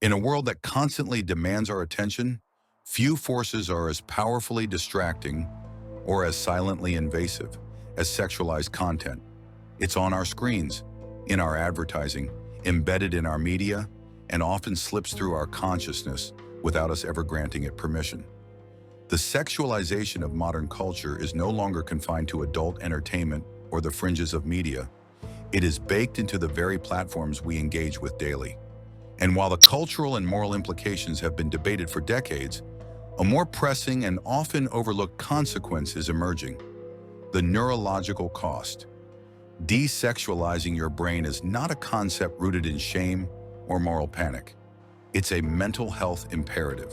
In a world that constantly demands our attention, few forces are as powerfully distracting or as silently invasive as sexualized content. It's on our screens, in our advertising, embedded in our media, and often slips through our consciousness without us ever granting it permission. The sexualization of modern culture is no longer confined to adult entertainment or the fringes of media. It is baked into the very platforms we engage with daily. And while the cultural and moral implications have been debated for decades, a more pressing and often overlooked consequence is emerging: the neurological cost. Desexualizing your brain is not a concept rooted in shame or moral panic. It's a mental health imperative.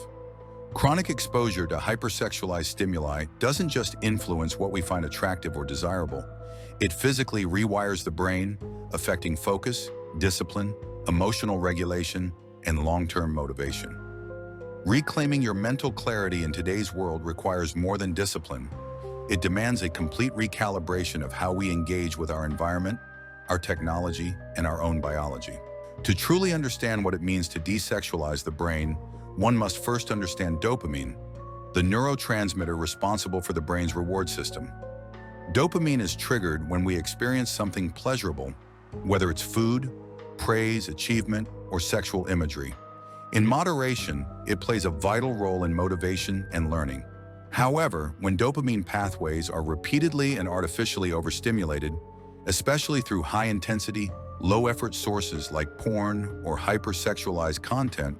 Chronic exposure to hypersexualized stimuli doesn't just influence what we find attractive or desirable. It physically rewires the brain, affecting focus, discipline, emotional regulation, and long-term motivation. Reclaiming your mental clarity in today's world requires more than discipline. It demands a complete recalibration of how we engage with our environment, our technology, and our own biology. To truly understand what it means to desexualize the brain, one must first understand dopamine, the neurotransmitter responsible for the brain's reward system. Dopamine is triggered when we experience something pleasurable, whether it's food, praise, achievement, or sexual imagery. In moderation, it plays a vital role in motivation and learning. However, when dopamine pathways are repeatedly and artificially overstimulated, especially through high-intensity, low-effort sources like porn or hypersexualized content,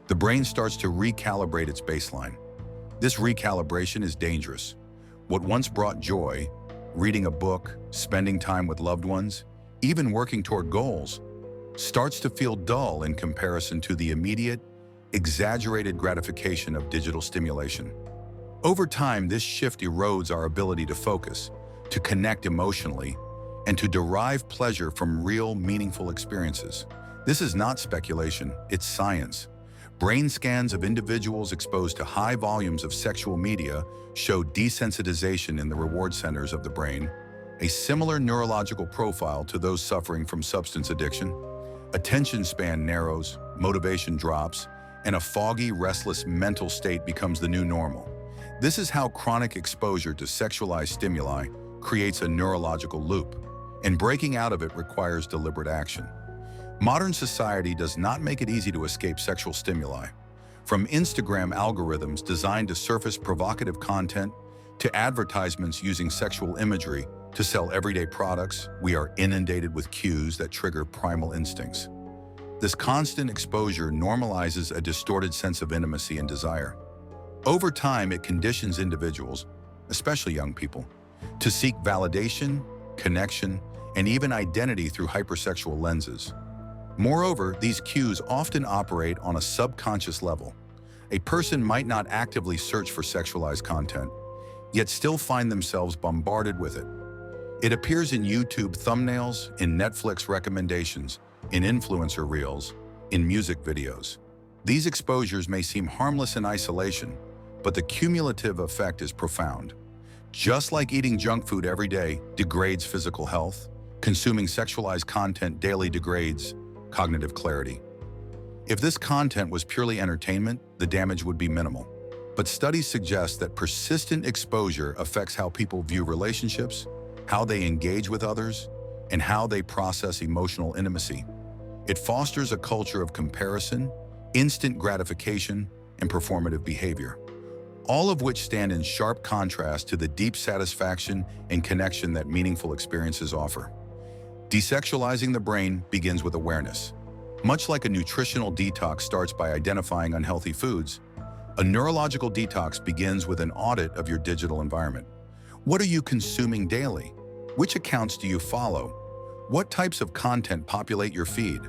the brain starts to recalibrate its baseline. This recalibration is dangerous. What once brought joy, reading a book, spending time with loved ones, even working toward goals, starts to feel dull in comparison to the immediate, exaggerated gratification of digital stimulation. Over time, this shift erodes our ability to focus, to connect emotionally, and to derive pleasure from real, meaningful experiences. This is not speculation, it's science. Brain scans of individuals exposed to high volumes of sexual media show desensitization in the reward centers of the brain, a similar neurological profile to those suffering from substance addiction. Attention span narrows, motivation drops, and a foggy, restless mental state becomes the new normal. This is how chronic exposure to sexualized stimuli creates a neurological loop, and breaking out of it requires deliberate action. Modern society does not make it easy to escape sexual stimuli. From Instagram algorithms designed to surface provocative content, to advertisements using sexual imagery to sell everyday products, we are inundated with cues that trigger primal instincts. This constant exposure normalizes a distorted sense of intimacy and desire. Over time, it conditions individuals, especially young people, to seek validation, connection, and even identity through hypersexual lenses. Moreover, these cues often operate on a subconscious level. A person might not actively search for sexualized content, yet still find themselves bombarded with it. It appears in YouTube thumbnails, in Netflix recommendations, in influencer reels, in music videos. These exposures may seem harmless in isolation, but the cumulative effect is profound. Just like eating junk food every day degrades physical health, consuming sexualized content daily degrades cognitive clarity. If this content was purely entertainment, the damage would be minimal. But studies suggest that persistent exposure affects how people view relationships, how they engage with others, and how they process emotional intimacy. It fosters a culture of comparison, instant gratification, and performative behavior, all of which stand in sharp contrast to the deep satisfaction and connection that meaningful experiences offer. Desexualizing the brain begins with awareness. Much like a nutritional detox starts by identifying unhealthy foods, a neurological detox begins with an audit of your digital environment. What are you consuming daily? Which accounts do you follow? What types of content populate your feed?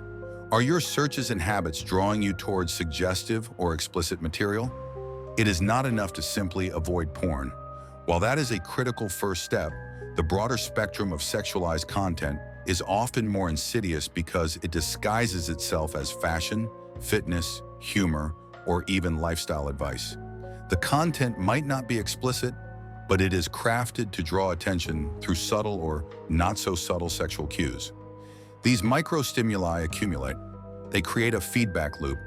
Are your searches and habits drawing you towards suggestive or explicit material? It is not enough to simply avoid porn. While that is a critical first step, the broader spectrum of sexualized content is often more insidious because it disguises itself as fashion, fitness, humor, or even lifestyle advice. The content might not be explicit, but it is crafted to draw attention through subtle or not-so-subtle sexual cues. These micro-stimuli accumulate. They create a feedback loop,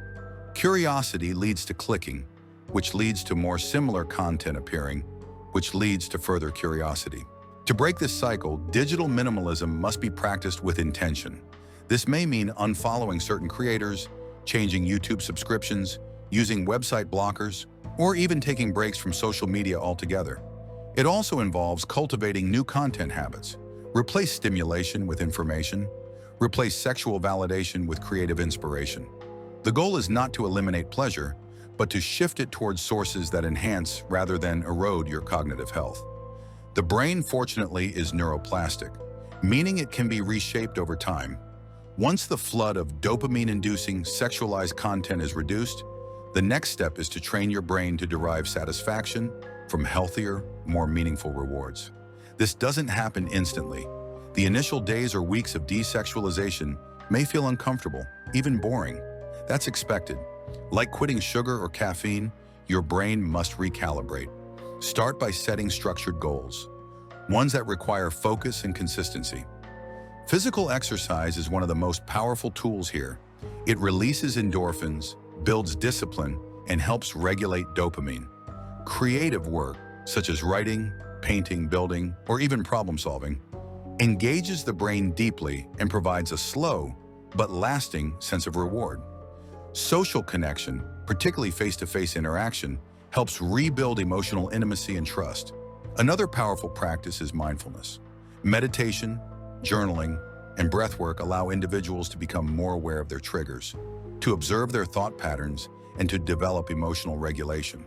Curiosity leads to clicking, which leads to more similar content appearing, which leads to further curiosity. To break this cycle, digital minimalism must be practiced with intention. This may mean unfollowing certain creators, changing YouTube subscriptions, using website blockers, or even taking breaks from social media altogether. It also involves cultivating new content habits. Replace stimulation with information. Replace sexual validation with creative inspiration. The goal is not to eliminate pleasure, but to shift it towards sources that enhance rather than erode your cognitive health. The brain, fortunately, is neuroplastic, meaning it can be reshaped over time. Once the flood of dopamine-inducing sexualized content is reduced, the next step is to train your brain to derive satisfaction from healthier, more meaningful rewards. This doesn't happen instantly. The initial days or weeks of desexualization may feel uncomfortable, even boring. That's expected. Like quitting sugar or caffeine, your brain must recalibrate. Start by setting structured goals, ones that require focus and consistency. Physical exercise is one of the most powerful tools here. It releases endorphins, builds discipline, and helps regulate dopamine. Creative work, such as writing, painting, building, or even problem solving, engages the brain deeply and provides a slow but lasting sense of reward. Social connection, particularly face-to-face interaction, helps rebuild emotional intimacy and trust. Another powerful practice is mindfulness. Meditation, journaling, and breathwork allow individuals to become more aware of their triggers, to observe their thought patterns, and to develop emotional regulation.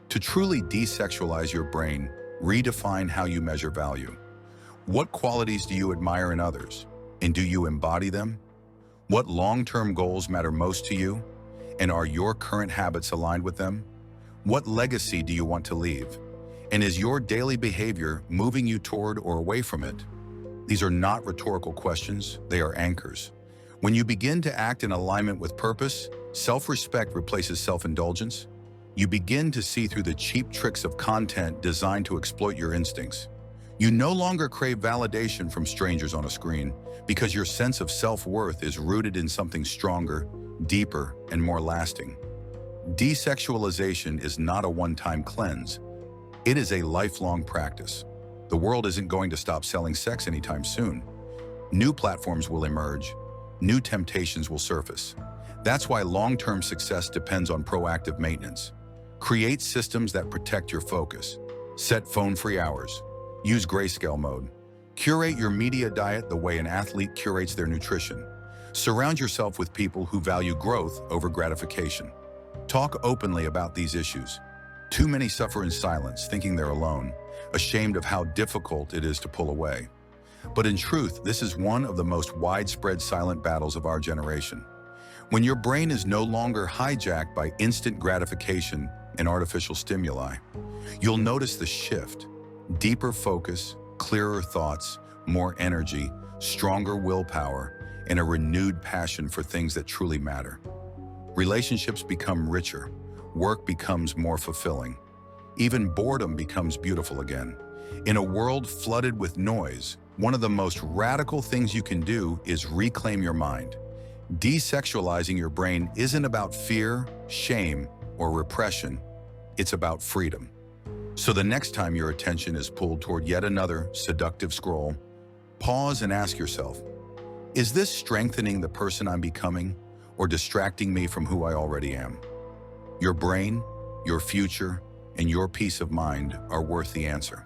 To truly desexualize your brain, redefine how you measure value. What qualities do you admire in others, and do you embody them? What long-term goals matter most to you, and are your current habits aligned with them? What legacy do you want to leave, and is your daily behavior moving you toward or away from it? These are not rhetorical questions, they are anchors. When you begin to act in alignment with purpose, self-respect replaces self-indulgence. You begin to see through the cheap tricks of content designed to exploit your instincts. You no longer crave validation from strangers on a screen because your sense of self-worth is rooted in something stronger, deeper, and more lasting. Desexualization is not a one-time cleanse. It is a lifelong practice. The world isn't going to stop selling sex anytime soon. New platforms will emerge. New temptations will surface. That's why long-term success depends on proactive maintenance. Create systems that protect your focus. Set phone-free hours. Use grayscale mode. Curate your media diet the way an athlete curates their nutrition. Surround yourself with people who value growth over gratification. Talk openly about these issues. Too many suffer in silence, thinking they're alone, ashamed of how difficult it is to pull away. But in truth, this is one of the most widespread silent battles of our generation. When your brain is no longer hijacked by instant gratification and artificial stimuli, you'll notice the shift. Deeper focus, clearer thoughts, more energy, stronger willpower, and a renewed passion for things that truly matter. Relationships become richer. Work becomes more fulfilling. Even boredom becomes beautiful again. In a world flooded with noise, one of the most radical things you can do is reclaim your mind. Desexualizing your brain isn't about fear, shame, or repression. It's about freedom. So the next time your attention is pulled toward yet another seductive scroll, pause and ask yourself, is this strengthening the person I'm becoming or distracting me from who I already am? Your brain, your future, and your peace of mind are worth the answer.